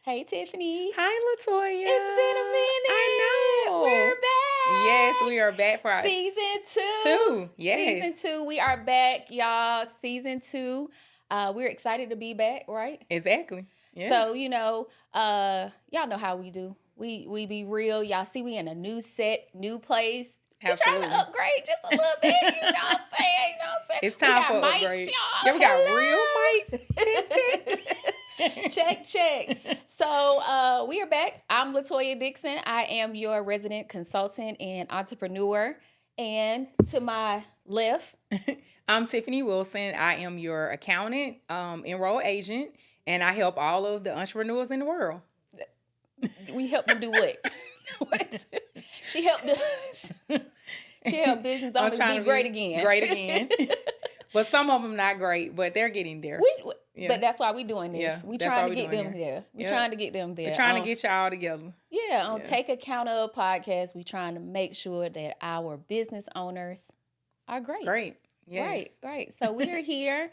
Hey, Tiffany. Hi, Latoya. It's been a minute. I know. We're back. Yes, we are back for our Season 2. two. Yes. Season 2. We are back, y'all. Season 2. We're excited to be back, right? Exactly. Yes. So, y'all know how we do. We be real. Y'all see we in a new set, new place. Absolutely. We're trying to upgrade just a little bit. You know what I'm saying? It's time for mics, upgrade. y'all. Yeah, we got real mics. Check. check. So we are back. I'm Latoya Dixon. I am your resident consultant and entrepreneur. And to my left, I'm Tiffany Wilson. I am your accountant, enroll agent, and I help all of the entrepreneurs in the world. We help them do what? What? She helped business owners be great again. Great again. But some of them not great, but they're getting there. But that's why we doing this. Yeah, we trying to get them there. We trying to get them there. We're trying to get y'all together. Yeah, on Take Account Of podcast, we trying to make sure that our business owners are great. Great. Yes. Right. So we're here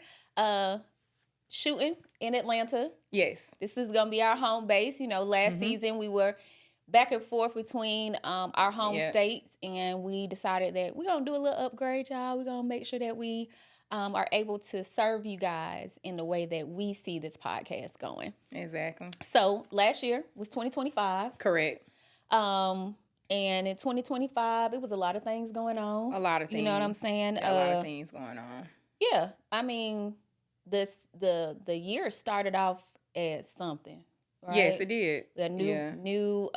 shooting in Atlanta. Yes. This is going to be our home base. You know, last season we were back and forth between our home states, and we decided that we're going to do a little upgrade, y'all. We're going to make sure that we are able to serve you guys in the way that we see this podcast going. Exactly. So last year was 2025. Correct. And in 2025, it was a lot of things going on. A lot of things. You know what I'm saying? A lot of things going on. Yeah. I mean, the year started off as something. Right? Yes, it did. The new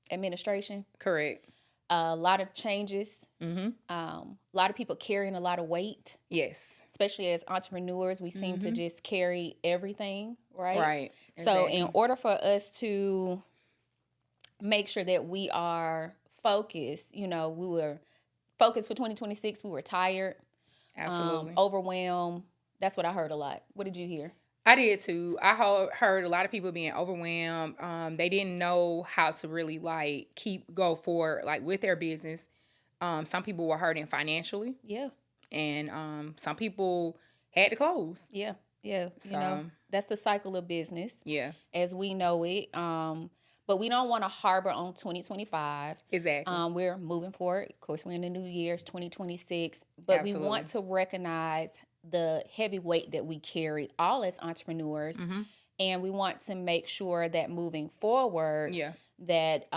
administration. Correct. A lot of changes. Mm-hmm. A lot of people carrying a lot of weight. Yes. Especially as entrepreneurs, we seem to just carry everything, right? Right. So in order for us to make sure that we are focused, we were focused for 2026. We were tired. Absolutely. Overwhelmed. That's what I heard a lot. What did you hear? I did too. I heard a lot of people being overwhelmed. They didn't know how to really go forward with their business. Some people were hurting financially. Yeah. And some people had to close. Yeah. So, that's the cycle of business. Yeah. As we know it. But we don't want to harbor on 2025. Exactly. We're moving forward. Of course, we're in the new year's 2026. But Absolutely. We want to recognize the heavy weight that we carry all as entrepreneurs. Mm-hmm. And we want to make sure that moving forward, that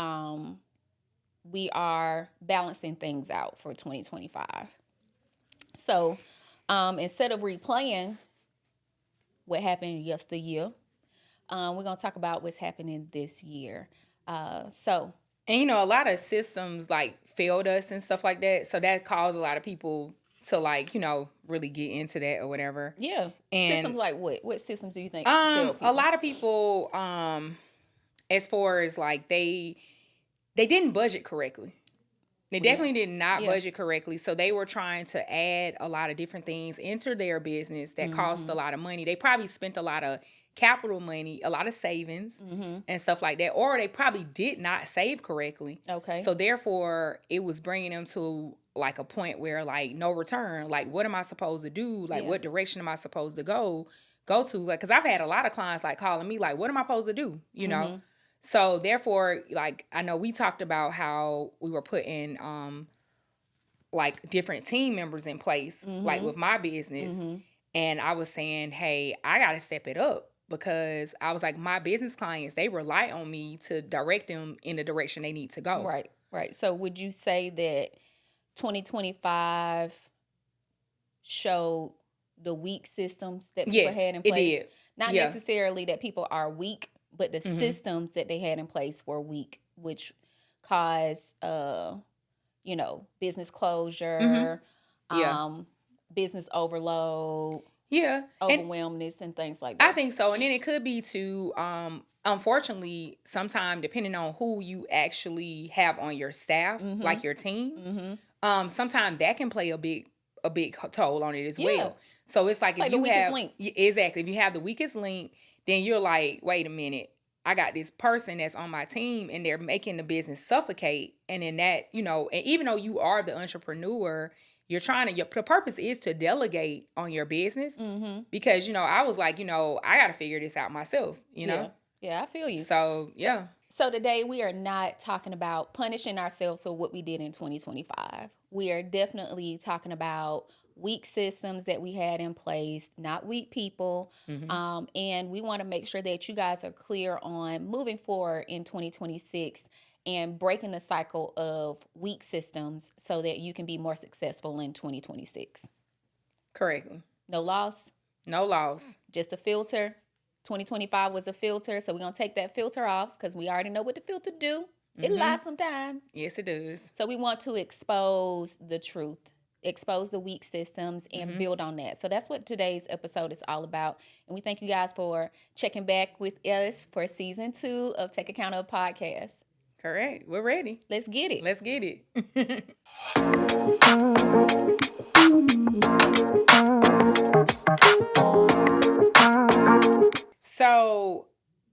we are balancing things out for 2025. So instead of replaying what happened yesteryear, we're going to talk about what's happening this year. And, a lot of systems failed us and stuff like that. So that caused a lot of people to really get into that or whatever. Yeah. And systems like what? What systems do you think? A lot of people, as far as they didn't budget correctly. They definitely did not budget correctly. So they were trying to add a lot of different things into their business that cost a lot of money. They probably spent a lot of capital money, a lot of savings and stuff like that. Or they probably did not save correctly. Okay. So therefore, it was bringing them to a point where no return. What am I supposed to do? What direction am I supposed to go to? Because I've had a lot of clients calling me what am I supposed to do? You know? So therefore, I know we talked about how we were putting different team members in place, with my business. And I was saying, hey, I got to step it up because I was my business clients, they rely on me to direct them in the direction they need to go. Right. So would you say that 2025 showed the weak systems that people had in place? It did. Not necessarily that people are weak, but the systems that they had in place were weak, which caused, business closure, business overload, overwhelmness, and things like that. I think so. And then it could be too, unfortunately, sometime depending on who you actually have on your staff, your team, sometimes that can play a big toll on it as well. So it's if you the weakest have link. Exactly. If you have the weakest link, then you're wait a minute, I got this person that's on my team and they're making the business suffocate. And in that, and even though you are the entrepreneur, you're trying to, the purpose is to delegate on your business because, I was I got to figure this out myself, you know? Yeah, I feel you. So, yeah. So today we are not talking about punishing ourselves for what we did in 2025. We are definitely talking about weak systems that we had in place, not weak people. And we want to make sure that you guys are clear on moving forward in 2026 and breaking the cycle of weak systems so that you can be more successful in 2026. Correctly. No loss. No loss. Just a filter. 2025 was a filter, so we're going to take that filter off because we already know what the filter do. It lies sometimes. Yes, it does. So we want to expose the truth, expose the weak systems, and build on that. So that's what today's episode is all about. And we thank you guys for checking back with us for season 2 of Take Account of Podcast. Correct. We're ready. Let's get it. Let's get it. So,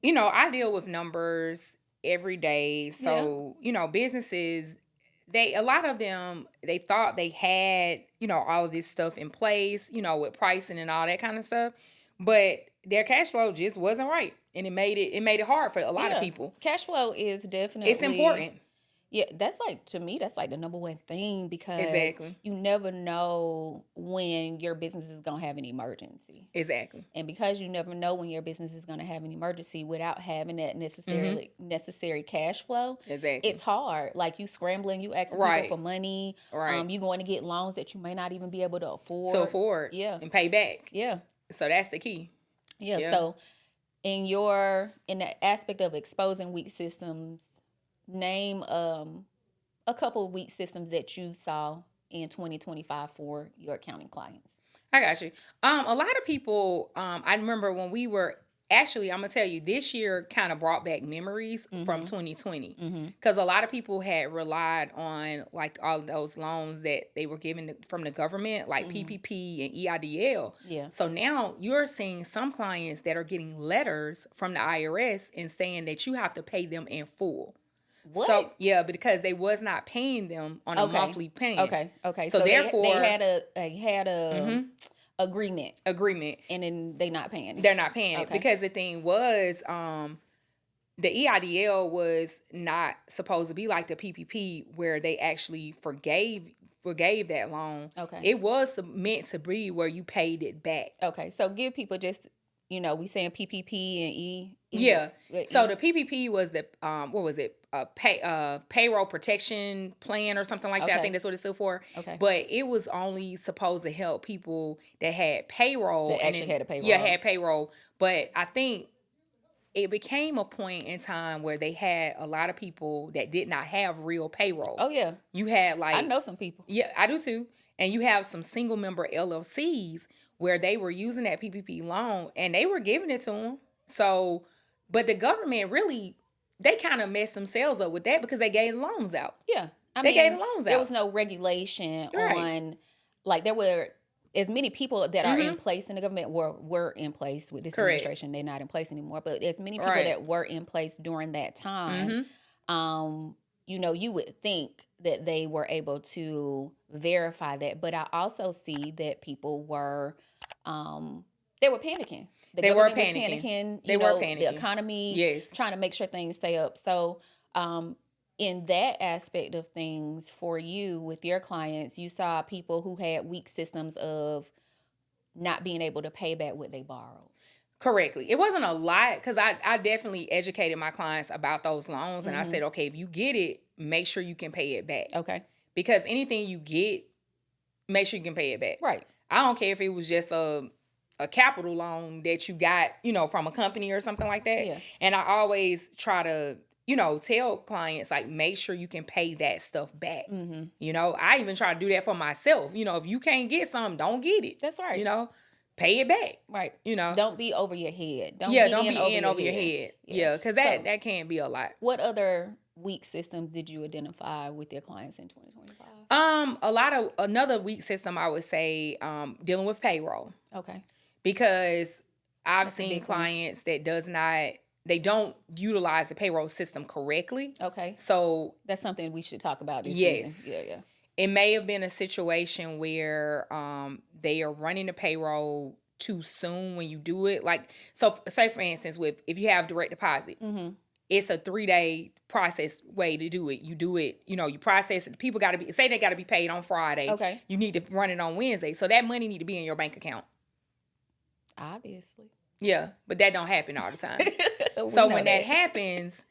I deal with numbers every day. So, businesses, a lot of them, they thought they had, all of this stuff in place, with pricing and all that kind of stuff. But their cash flow just wasn't right. And it made it hard for a lot of people. Cash flow is definitely... It's important. Yeah, to me, that's like the number one thing because you never know when your business is going to have an emergency. Exactly. And because you never know when your business is going to have an emergency without having that necessary cash flow, it's hard. Like you scrambling, you asking people for money. Right. You going to get loans that you may not even be able to afford. Yeah. And pay back. Yeah. So that's the key. Yeah. So in the aspect of exposing weak systems, name a couple of weak systems that you saw in 2025 for your accounting clients. I got you. A lot of people, I remember when we were, actually, I'm going to tell you, this year kind of brought back memories from 2020. Because a lot of people had relied on like all of those loans that they were given from the government, like PPP and EIDL. Yeah. So now you're seeing some clients that are getting letters from the IRS and saying that you have to pay them in full. What? So because they was not paying them on a monthly payment. Okay. So therefore, they had a agreement, and then they're not paying it. They're not paying it because the thing was, the EIDL was not supposed to be like the PPP where they actually forgave that loan. Okay, it was meant to be where you paid it back. Okay, so give people just. We saying PPP and E. So the PPP was the what was it? Payroll protection plan or something like that. I think that's what it stood for. Okay. But it was only supposed to help people that had payroll. That actually had a payroll. Yeah, had payroll. But I think it became a point in time where they had a lot of people that did not have real payroll. Oh yeah. You had like, I know some people. Yeah, I do too. And you have some single member LLCs where they were using that PPP loan and they were giving it to them. So, but the government really, they kind of messed themselves up with that because they gave loans out. Yeah. They gave loans out. There was no regulation on, like there were as many people that are in place in the government were in place with this administration. They're not in place anymore, but as many people that were in place during that time, you would think that they were able to verify that. But I also see that people were, they were panicking. They were panicking. The economy, trying to make sure things stay up. So, in that aspect of things for you with your clients, you saw people who had weak systems of not being able to pay back what they borrowed. Correctly. It wasn't a lot because I definitely educated my clients about those loans. And I said, okay, if you get it, make sure you can pay it back. Okay. Because anything you get, make sure you can pay it back. Right. I don't care if it was just a capital loan that you got, from a company or something like that. Yeah. And I always try to, tell clients, like, make sure you can pay that stuff back. I even try to do that for myself. If you can't get something, don't get it. That's right. Pay it back. Right. Don't be over your head. Don't be in over your head. Yeah, because that can't be a lot. What other weak systems did you identify with your clients in 2025? Another weak system I would say, dealing with payroll. Okay. Because I've seen clients that they don't utilize the payroll system correctly. Okay. So that's something we should talk about this season. It may have been a situation where they are running the payroll too soon when you do it. Like, so say for instance, if you have direct deposit, it's a 3-day process way to do it. You do it, you process it. People got to say they got to be paid on Friday. Okay. You need to run it on Wednesday. So that money need to be in your bank account. Obviously. Yeah, but that don't happen all the time. So when that happens,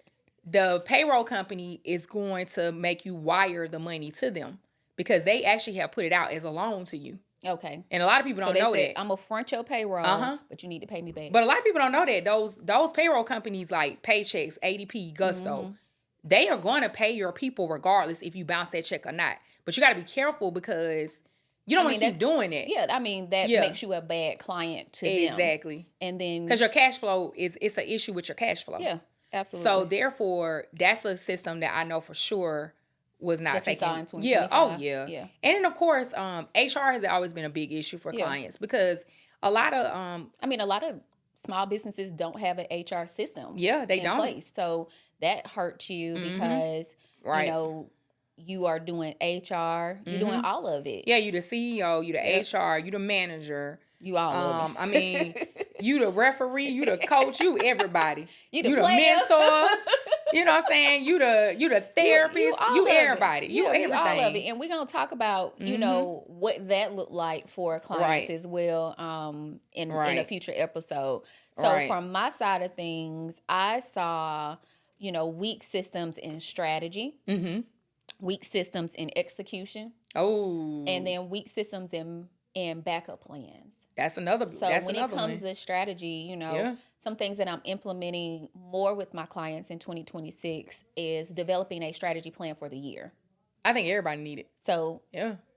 the payroll company is going to make you wire the money to them because they actually have put it out as a loan to you. Okay. And a lot of people don't know that. I'm going to front your payroll, but you need to pay me back. But a lot of people don't know that. Those payroll companies like Paychex, ADP, Gusto, they are going to pay your people regardless if you bounce that check or not. But you got to be careful because you don't want to keep doing it. Yeah, I mean, that makes you a bad client to them. Exactly. And then... because your cash flow, it's an issue with your cash flow. Yeah, absolutely. So therefore, that's a system that I know for sure was not taken. Yeah. Oh yeah. And then of course, HR has always been a big issue for clients because a lot of a lot of small businesses don't have an HR system. Yeah, they don't. Place. So that hurts you because you are doing HR, you're doing all of it. Yeah, you the CEO, you the HR, you the manager. You all of it. I mean, you the referee, you the coach, you everybody. You the mentor. You know what I'm saying? You the therapist. You everybody. You everything. All of it. And we're gonna talk about, what that looked like for clients as well in a future episode. So from my side of things, I saw, weak systems in strategy, weak systems in execution. Oh. And then weak systems in backup plans. That's another. So when it comes to strategy, some things that I'm implementing more with my clients in 2026 is developing a strategy plan for the year. I think everybody need it. So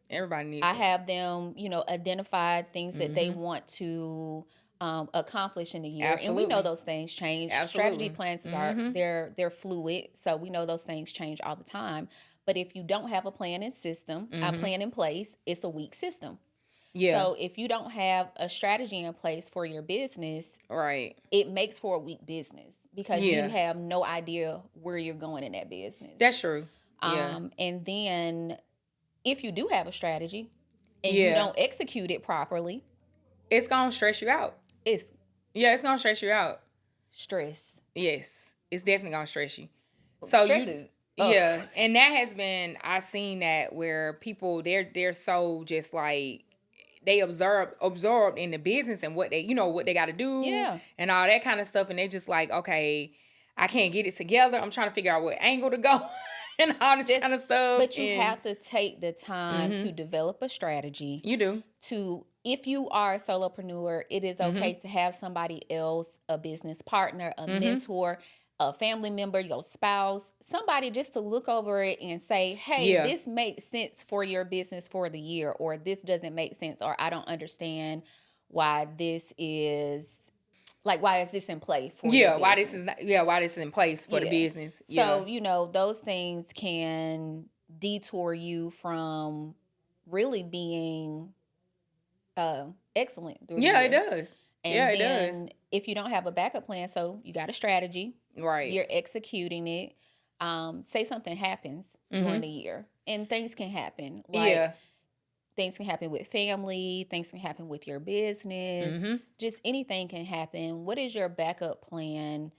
everybody needs I have them, identify things that they want to accomplish in the year. Absolutely. And we know those things change. Absolutely. Strategy plans they're fluid. So we know those things change all the time. But if you don't have a plan and system, a plan in place, it's a weak system. Yeah. So if you don't have a strategy in place for your business, it makes for a weak business because you have no idea where you're going in that business. That's true. And then if you do have a strategy and you don't execute it properly, it's going to stress you out. It's going to stress you out. Stress. Yes. It's definitely going to stress you. So stress is... Yeah. And that has been, I've seen that where people, they're so just like, they absorbed in the business and what they got to do and all that kind of stuff. And they just like, okay, I can't get it together. I'm trying to figure out what angle to go and all this kind of stuff. But you have to take the time to develop a strategy. You do. If you are a solopreneur, it is okay to have somebody else, a business partner, a mentor, a family member, your spouse, somebody just to look over it and say, hey, this makes sense for your business for the year, or this doesn't make sense, or I don't understand why this is, like, why is this in play for your business? Why this is in place for the business. So, those things can detour you from really being excellent. It does. And then if you don't have a backup plan, so you got a strategy. Right. You're executing it. Say something happens during the year. And things can happen. Things can happen with family. Things can happen with your business. Just anything can happen. What is your backup plan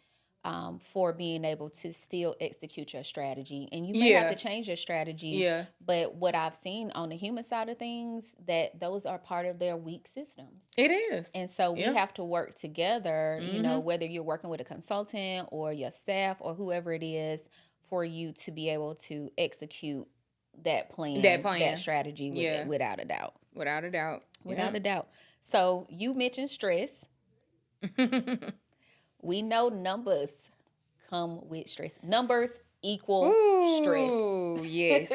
for being able to still execute your strategy? And you may have to change your strategy. Yeah. But what I've seen on the human side of things, that those are part of their weak systems. It is. And so we have to work together, whether you're working with a consultant or your staff or whoever it is, for you to be able to execute that plan, that strategy without a doubt. Without a doubt. Without a doubt. So you mentioned stress. We know numbers come with stress. Numbers equal stress. Oh, yes.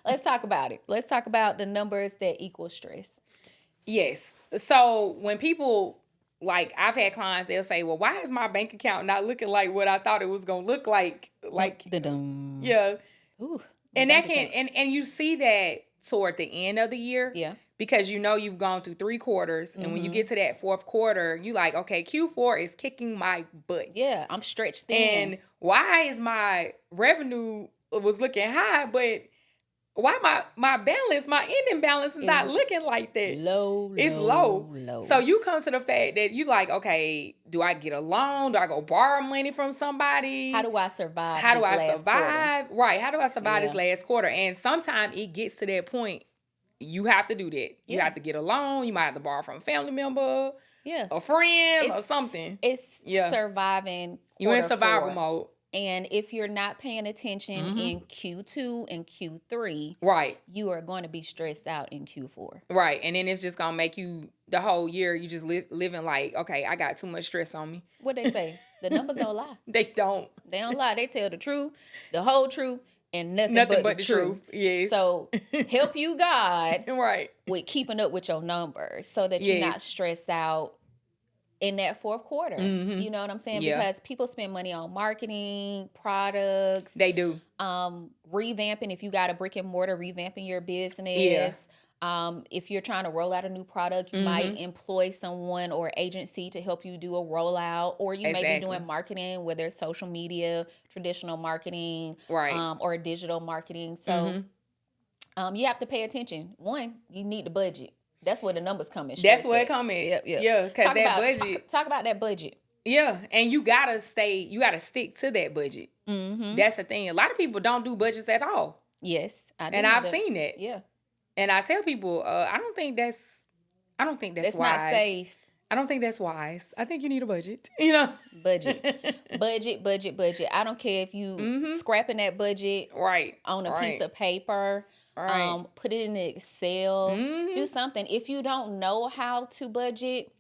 Let's talk about it. Let's talk about the numbers that equal stress. Yes. So when people, like, I've had clients, they'll say, well, why is my bank account not looking like what I thought it was going to look like? Like, yeah. Ooh, and that can, and you see that toward the end of the year. Yeah. Because you've gone through 3 quarters, and when you get to that 4th quarter, you like, okay, Q4 is kicking my butt. Yeah, I'm stretched thin. And why is my revenue was looking high, but why my balance, my ending balance is not looking like that. It's low. So you come to the fact that you like, okay, do I get a loan? Do I go borrow money from somebody? How do I survive? How do I survive? Quarter? Right. How do I survive this last quarter? And sometimes it gets to that point. You have to do that. You have to get a loan. You might have to borrow from a family member. Yeah. A friend or something. It's surviving. You in survival mode. And if you're not paying attention in Q2 and Q3, right, you are going to be stressed out in Q4. Right. And then it's just going to make you, the whole year, you just living like, okay, I got too much stress on me. What they say? The numbers don't lie. They don't. They don't lie. They tell the truth, the whole truth, and nothing but the truth. Yes. So help you, God, right, with keeping up with your numbers so that you're not stressed out in that fourth quarter. You know what I'm saying? Yeah. Because people spend money on marketing, products. They do. Revamping, if you got a brick and mortar, revamping your business. Yeah. If you're trying to roll out a new product, you might employ someone or agency to help you do a rollout, or you may be doing marketing, whether it's social media, traditional marketing, right, or digital marketing. So you have to pay attention. One, you need the budget. That's where the numbers come in. That's where it come in. Yep. Yeah, because that budget. Talk about that budget. Yeah, and you gotta stick to that budget. That's the thing. A lot of people don't do budgets at all. Yes, I do. And I've seen that. Yeah. And I tell people, I don't think that's wise. Not safe. I don't think that's wise. I think you need a budget. You know, budget. I don't care if you scrapping that budget on a piece of paper. Right. Put it in Excel. Do something. If you don't know how to budget,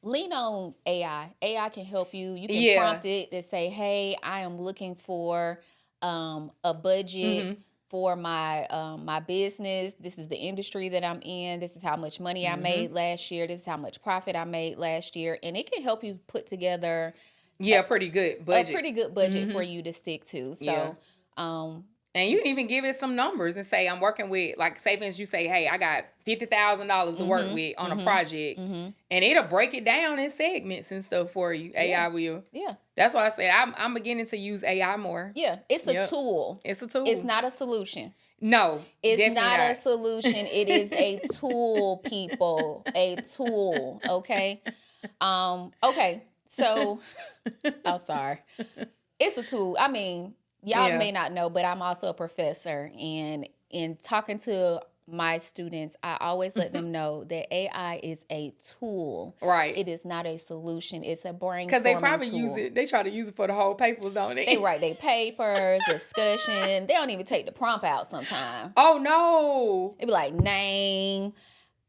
lean on AI. AI can help you. You can prompt it to say, "Hey, I am looking for a budget for my my business. This is the industry that I'm in. This is how much money I made last year. This is how much profit I made last year," and it can help you put together a pretty good budget. A pretty good budget for you to stick to. So. And you can even give it some numbers and say, I'm working with, like, say, for instance, you say, hey, I got $50,000 to work with on a project. And it'll break it down in segments and stuff for you. AI will. Yeah. That's why I said I'm beginning to use AI more. Yeah. It's a tool. It's a tool. It's not a solution. No. It's not a solution. It is a tool, people. A tool. Okay? Okay. So, I'm sorry. It's a tool. I mean... Y'all may not know, but I'm also a professor. And in talking to my students, I always let them know that AI is a tool. Right. It is not a solution. It's a brainstorming because they probably tool. use it. They try to use it for the whole papers, don't they? They write their papers, discussion. They don't even take the prompt out sometimes. Oh, no. They be like, name.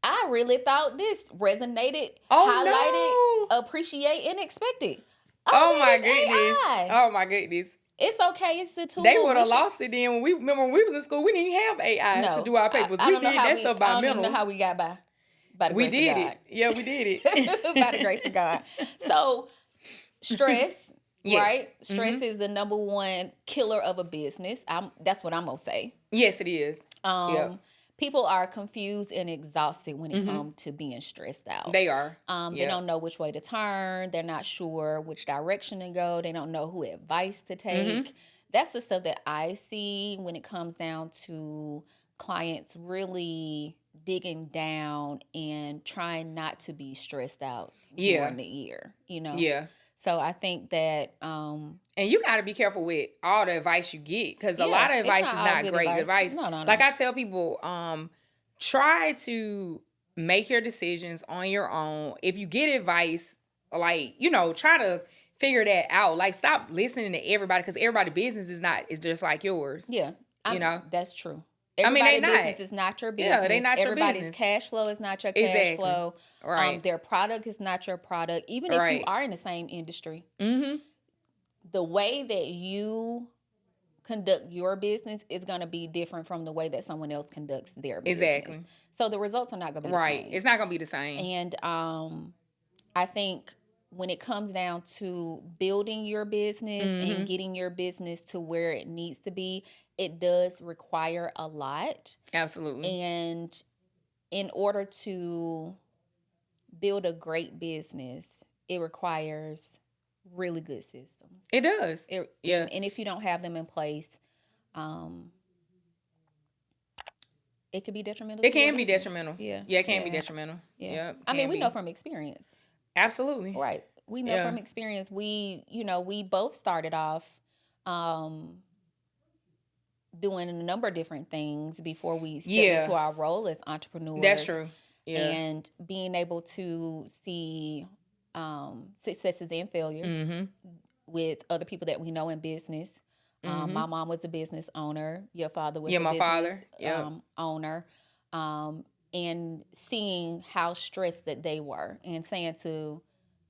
I really thought this resonated, highlighted, appreciate, and expected. Oh my goodness. AI. Oh, my goodness. It's okay. It's a tool. They would have lost it then. When we was in school, we didn't have AI to do our papers. We did that stuff by mental. I don't know how we got by the grace of God. We did it. Yeah, we did it. By the grace of God. So, stress, right? Stress is the number one killer of a business. That's what I'm going to say. Yes, it is. People are confused and exhausted when it comes to being stressed out. They are. They don't know which way to turn. They're not sure which direction to go. They don't know who advice to take. That's the stuff that I see when it comes down to clients really digging down and trying not to be stressed out during the year, you know? Yeah. So I think that... and you got to be careful with all the advice you get, because a lot of advice is not great advice. No. Like I tell people, try to make your decisions on your own. If you get advice, like, try to figure that out. Like, stop listening to everybody, because everybody's business is just like yours. Yeah. That's true. Everybody's business is not your business. Yeah, they not your business. Everybody's cash flow is not your cash flow. Right. Their product is not your product. Even if you are in the same industry. The way that you conduct your business is going to be different from the way that someone else conducts their business. Exactly. So the results are not going to be the same. Right. It's not going to be the same. And I think when it comes down to building your business and getting your business to where it needs to be, it does require a lot. Absolutely. And in order to build a great business, it requires really good systems. It does. And if you don't have them in place, it could be detrimental. It can be detrimental. Yeah. Yeah, it can be detrimental. Yeah. I mean, we know from experience. Absolutely. Right. We know from experience. We both started off doing a number of different things before we stepped into our role as entrepreneurs. That's true. Yeah. And being able to see successes and failures with other people that we know in business. My mom was a business owner. Your father was a business owner. And seeing how stressed that they were and saying to,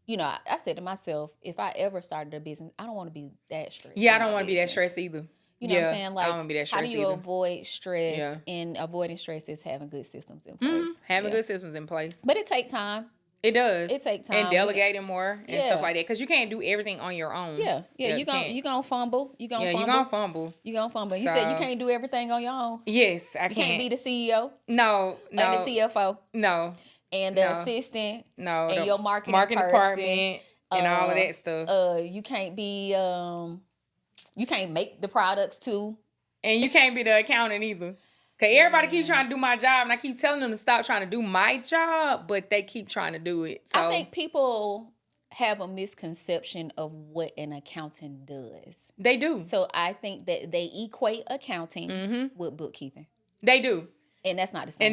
I said to myself, if I ever started a business, I don't want to be that stressed. Yeah, I don't want to be that stressed either. You know what I'm saying? Like, I don't want to be that stressed how do you either. avoid stress? Yeah. And avoiding stress is having good systems in place. Having good systems in place. But it takes time. It does. It takes time. And delegating more and stuff like that. Because you can't do everything on your own. Yeah. You gonna fumble. You gonna fumble. You said you can't do everything on your own. Yes, I You can't be the CEO. No. And the CFO. No. And the assistant. No. And your marketing department and all of that stuff. You can't be you can't make the products too. And you can't be the accountant either. Because everybody keeps trying to do my job, and I keep telling them to stop trying to do my job, but they keep trying to do it. So I think people have a misconception of what an accountant does. They do. So I think that they equate accounting with bookkeeping. They do. And that's not the same.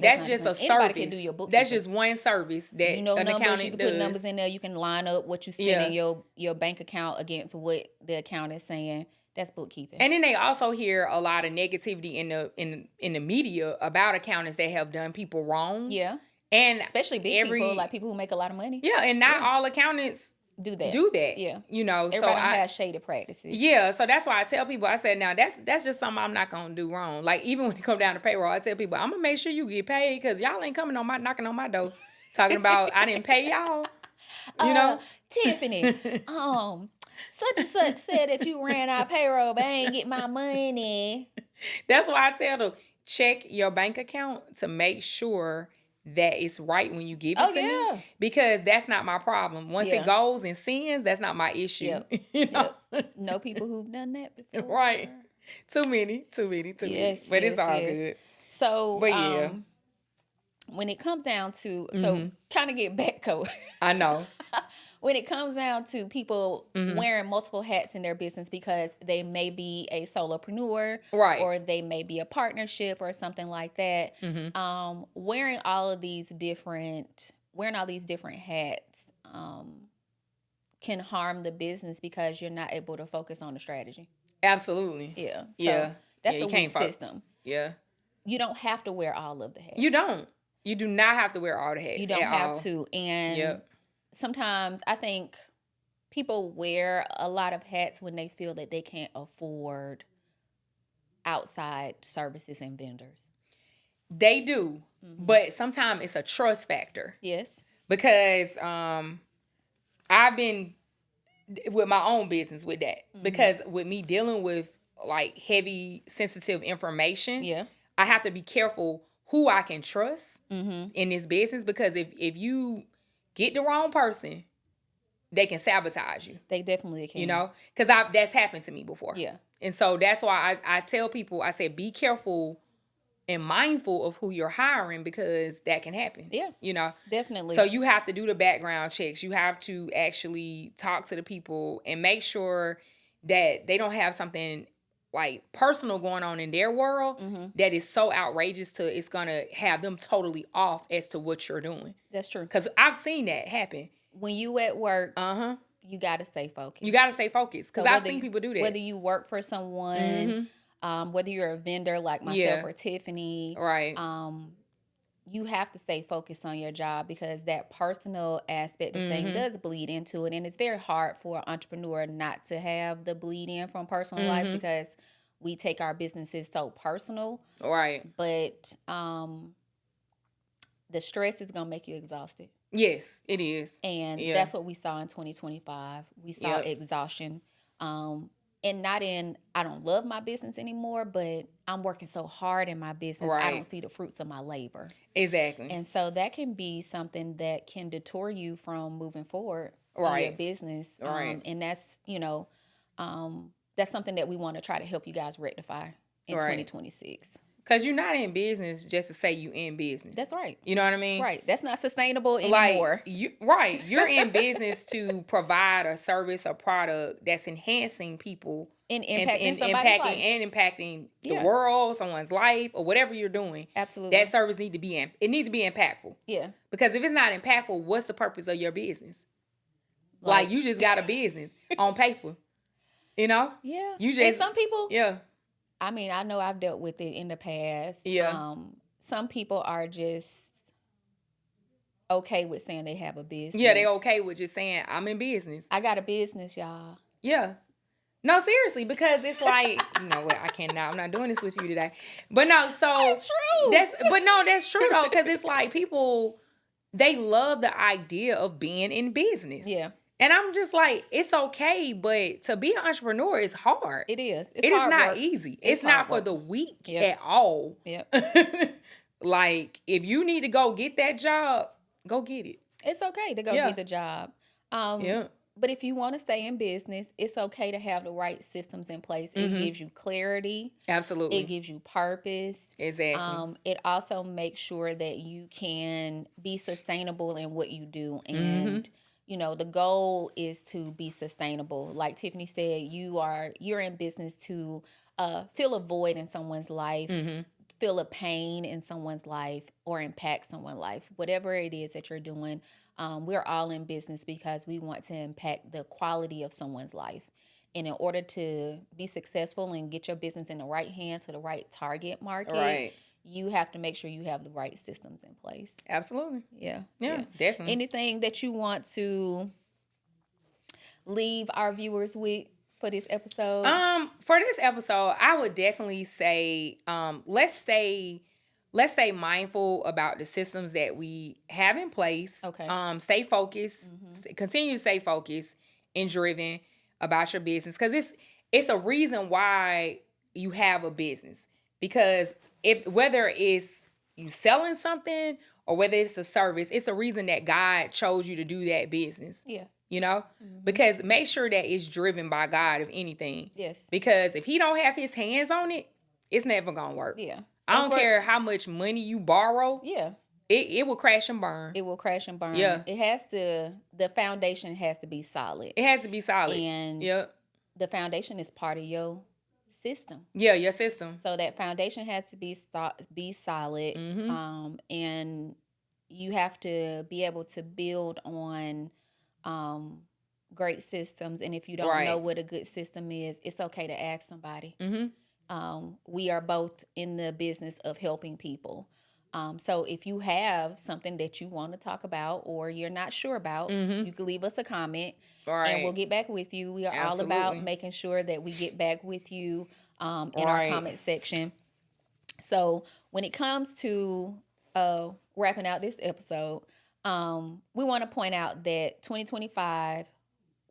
That's just a service. Anybody can do your bookkeeping. That's just one service that an numbers, accountant you can does. put numbers in there. You can line up what you spend in your bank account against what the account is saying. That's bookkeeping. And then they also hear a lot of negativity in the media about accountants that have done people wrong. Yeah. And especially big people, like people who make a lot of money. Yeah, and not all accountants do that. Yeah. Everybody has shady practices. Yeah, so that's why I tell people, I said, now that's just something I'm not going to do wrong. Like, even when it come down to payroll, I tell people, I'm going to make sure you get paid because y'all ain't coming knocking on my door talking about I didn't pay y'all. Tiffany, such and such said that you ran our payroll, but I ain't get my money. That's why I tell them, check your bank account to make sure that it's right when you give it to me. Because that's not my problem. Once it goes and sins, that's not my issue. Know people who've done that before. Right. Too many. But it's all good. So, but when it comes down to, kind of get back to I know. When it comes down to people wearing multiple hats in their business because they may be a solopreneur, right, or they may be a partnership or something like that, wearing all these different hats can harm the business because you're not able to focus on the strategy. Absolutely. Yeah. So that's a weak system. Yeah. You don't have to wear all of the hats. You don't. You do not have to wear all the hats. You don't have to. And sometimes I think people wear a lot of hats when they feel that they can't afford outside services and vendors. They do, but sometimes it's a trust factor. Yes. Because I've been with my own business with that. Because with me dealing with like heavy, sensitive information, I have to be careful who I can trust in this business. Because if you get the wrong person, they can sabotage you. They definitely can. You know? Because that's happened to me before. Yeah. And so that's why I tell people, I say, be careful and mindful of who you're hiring because that can happen. Yeah. You know? Definitely. So you have to do the background checks. You have to actually talk to the people and make sure that they don't have something like personal going on in their world that is so outrageous it's going to have them totally off as to what you're doing. That's true. Because I've seen that happen. When you at work, you got to stay focused. You got to stay focused because I've seen people do that. Whether you work for someone, whether you're a vendor like myself or Tiffany, right? You have to stay focused on your job because that personal aspect of thing does bleed into it. And it's very hard for an entrepreneur not to have the bleed in from personal life because we take our businesses so personal. Right. But the stress is going to make you exhausted. Yes, it is. And that's what we saw in 2025. We saw exhaustion. And not in, I don't love my business anymore, but I'm working so hard in my business, I don't see the fruits of my labor. Exactly. And so that can be something that can detour you from moving forward in your business. And that's, that's something that we want to try to help you guys rectify in 2026. Because you're not in business just to say you in business. That's right. You know what I mean? Right. That's not sustainable anymore. Like, you're in business to provide a service or product that's enhancing people and impacting somebody's life. Impacting the world, someone's life, or whatever you're doing. Absolutely. That service need to be impactful. Yeah. Because if it's not impactful, what's the purpose of your business? Like you just got a business on paper. You know? Yeah. You just, and some people. Yeah. I mean, I know I've dealt with it in the past. Yeah. Some people are just okay with saying they have a business. Yeah, they're okay with just saying, I'm in business. I got a business, y'all. Yeah. No, seriously, because it's like, you know what, I'm not doing this with you today. But no, so that's true. That's true though, because it's like people, they love the idea of being in business. Yeah. And I'm just like, it's okay, but to be an entrepreneur is hard. It is. It is not easy. It's not for the weak at all. Yep. Like, if you need to go get that job, go get it. It's okay to go get the job. But if you want to stay in business, it's okay to have the right systems in place. It gives you clarity. Absolutely. It gives you purpose. Exactly. It also makes sure that you can be sustainable in what you do. And, you know, the goal is to be sustainable. Like Tiffany said, you're in business to fill a void in someone's life, feel a pain in someone's life, or impact someone's life. Whatever it is that you're doing, we're all in business because we want to impact the quality of someone's life. And in order to be successful and get your business in the right hands to the right target market, you have to make sure you have the right systems in place. Absolutely. Yeah, definitely. Anything that you want to leave our viewers with for this episode? For this episode, I would definitely say, let's stay mindful about the systems that we have in place. Okay. Stay focused. Continue to stay focused and driven about your business, because it's a reason why you have a business. Because whether it's you selling something or whether it's a service, it's a reason that God chose you to do that business. Yeah. You know, because make sure that it's driven by God, if anything. Yes. Because if He don't have His hands on it, it's never gonna work. Yeah. I don't care how much money you borrow. Yeah. It will crash and burn. It will crash and burn. Yeah. The foundation has to be solid. It has to be solid. And the foundation is part of your system. Yeah, your system. So that foundation has to be solid. And you have to be able to build on great systems. And if you don't know what a good system is, it's okay to ask somebody. We are both in the business of helping people. So if you have something that you want to talk about or you're not sure about, you can leave us a comment and we'll get back with you. We are all about making sure that we get back with you in our comment section. So when it comes to wrapping out this episode, we want to point out that 2025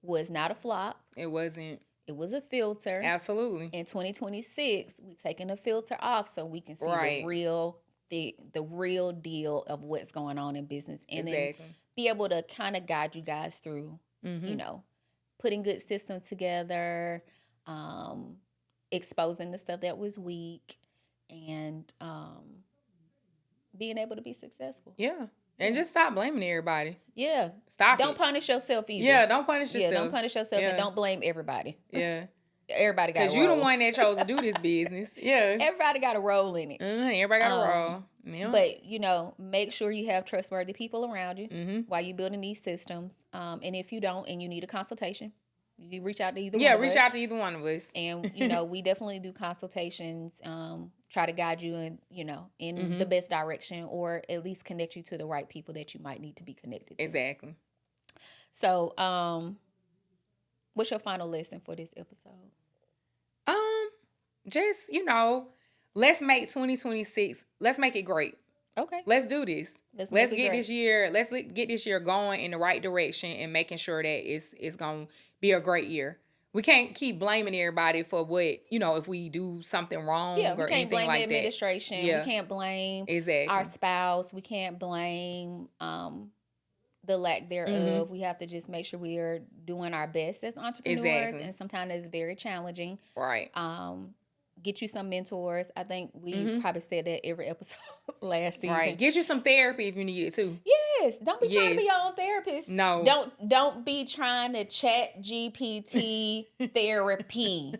was not a flop. It wasn't. It was a filter. Absolutely. In 2026, we're taking the filter off so we can see the real deal of what's going on in business. And then be able to kind of guide you guys through, you know, putting good systems together, exposing the stuff that was weak, and being able to be successful. Yeah. And just stop blaming everybody. Yeah. Don't punish yourself either. Yeah, don't punish yourself. Yeah, don't punish yourself and don't blame everybody. Yeah. Everybody got a role. Because you're the one that chose to do this business. Yeah. Everybody got a role in it. Everybody got a role. Yeah. But, you know, make sure you have trustworthy people around you while you're building these systems. And if you don't and you need a consultation, you reach out to either one of us. Yeah, reach out to either one of us. And, you know, we definitely do consultations, try to guide you in, you know, in the best direction, or at least connect you to the right people that you might need to be connected to. Exactly. So, what's your final lesson for this episode? Just, you know, let's make 2026, let's make it great. Okay. Let's do this. Let's get this year going in the right direction and making sure that it's going to be a great year. We can't keep blaming everybody for what, you know, if we do something wrong or anything like that. We can't blame the administration. Yeah. We can't blame exactly. our spouse. We can't blame the lack thereof. We have to just make sure we are doing our best as entrepreneurs. Exactly. And sometimes it's very challenging. Right. Get you some mentors. I think we probably said that every episode last season. Right. Get you some therapy if you need it too. Yes. Don't be trying to be your own therapist. No. Don't be trying to chat GPT therapy.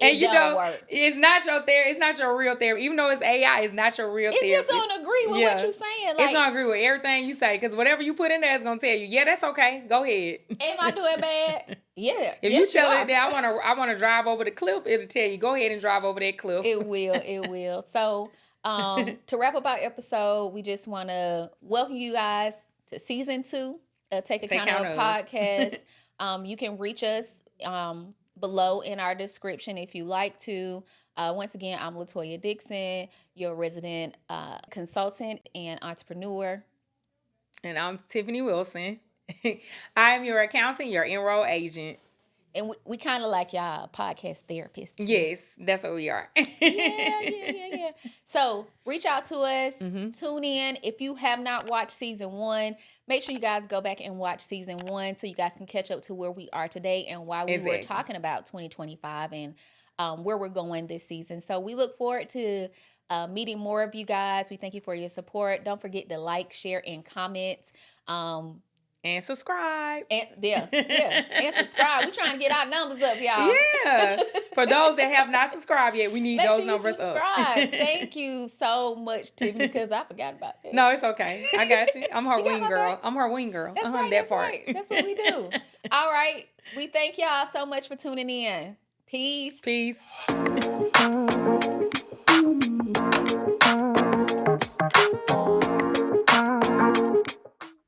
And work. It's not your therapy. It's not your real therapy. Even though it's AI, it's not your real therapy. It's just don't agree with what you're saying. It's gonna agree with everything you say, because whatever you put in there is gonna tell you, yeah, that's okay. Go ahead. Am I doing bad? Yeah. If you tell it that I wanna drive over the cliff, it'll tell you, go ahead and drive over that cliff. It will. So to wrap up our episode, we just wanna welcome you guys to season 2. Take Account of podcast. You can reach us below in our description if you like to. Once again, I'm Latoya Dixon, your resident consultant and entrepreneur. And I'm Tiffany Wilson. I am your accountant, your enroll agent. And we kind of like y'all podcast therapists. Yes, that's what we are. Yeah. So reach out to us. Tune in. If you have not watched season 1, make sure you guys go back and watch season 1 so you guys can catch up to where we are today and why we were talking about 2025 and where we're going this season. So we look forward to meeting more of you guys. We thank you for your support. Don't forget to like, share, and comment. And subscribe. And subscribe. We're trying to get our numbers up, y'all. Yeah. For those that have not subscribed yet, we need those numbers subscribe. Thank you so much, Tiffany, because I forgot about that. No, it's okay. I got you. I'm her wing girl. I'm her wing girl. That's right. That's right. That's what we do. All right. We thank y'all so much for tuning in. Peace. Peace.